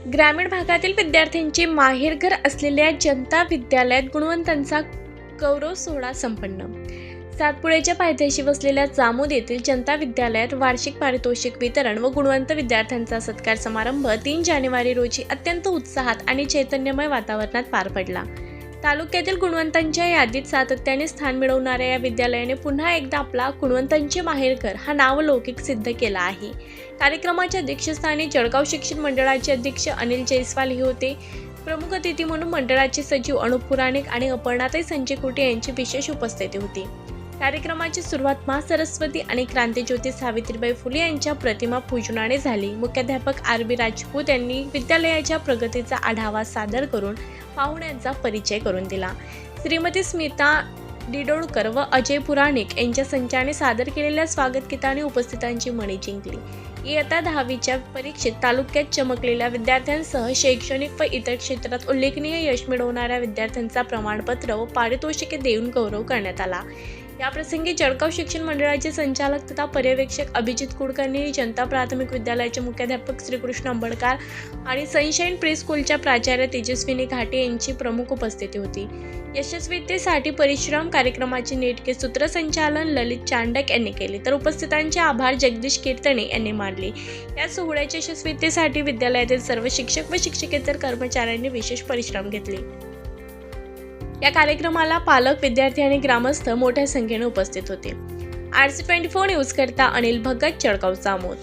ग्रामीण भागातील विद्यार्थ्यांचे माहेरघर असलेल्या जनता विद्यालयात गुणवंतांचा गौरव सोहळा संपन्न. सातपुड्याच्या पायथ्याशी वसलेल्या जामोद येथील जनता विद्यालयात वार्षिक पारितोषिक वितरण व गुणवंत विद्यार्थ्यांचा सत्कार समारंभ 3 जानेवारी रोजी अत्यंत उत्साहात आणि चैतन्यमय वातावरणात पार पडला. तालुक्यातील गुणवंतांच्या यादीत सातत्याने स्थान मिळवणाऱ्या या विद्यालयाने पुन्हा एकदा आपला गुणवंतांचे माहेरघर हा नावलौकिक सिद्ध केला आहे. कार्यक्रमाच्या अध्यक्षस्थानी जळगाव शिक्षण मंडळाचे अध्यक्ष अनिल जयस्वाल हे होते. प्रमुख अतिथी म्हणून मंडळाचे सचिव अनुप पुराणिक आणि अपर्णाताई संजय कुटे यांची विशेष उपस्थिती होती. कार्यक्रमाची सुरुवात महासरस्वती आणि क्रांतीज्योती सावित्रीबाई फुले यांच्या प्रतिमा पूजनाने झाली. मुख्याध्यापक आर.बी. राजपूत यांनी विद्यालयाच्या प्रगतीचा आढावा सादर करून पाहुण्यांचा परिचय करून दिला. श्रीमती स्मिता डिडोळकर व अजय पुराणिक यांच्या संचाने सादर केलेल्या स्वागत गीताने उपस्थितांची मने जिंकली. इयत्ता 10वीच्या परीक्षेत तालुक्यात चमकलेल्या विद्यार्थ्यांसह शैक्षणिक व इतर क्षेत्रात उल्लेखनीय यश मिळवणाऱ्या विद्यार्थ्यांचा प्रमाणपत्र व पारितोषिके देऊन गौरव करण्यात आला. याप्रसंगी जळगाव शिक्षण मंडळाचे संचालक तथा पर्यवेक्षक अभिजित कुलकर्णी, जनता प्राथमिक विद्यालयाचे मुख्याध्यापक श्रीकृष्ण अंबडकर आणि सनशाईन प्री स्कूलच्या प्राचार्य तेजस्विनी घाटे यांची प्रमुख उपस्थिती होती. यशस्वीतेसाठी परिश्रम कार्यक्रमाचे नेटके सूत्रसंचालन ललित चांडक यांनी केले, तर उपस्थितांचे आभार जगदीश कीर्तने यांनी मानले. या सोहळ्याच्या यशस्वीतेसाठी विद्यालयातील सर्व शिक्षक व शिक्षकेतर कर्मचाऱ्यांनी विशेष परिश्रम घेतले. या कार्यक्रमाला पालक, विद्यार्थी आणि ग्रामस्थ मोठ्या संख्येने उपस्थित होते. RC24 न्यूज करता अनिल भगत, जळगाव जामोद.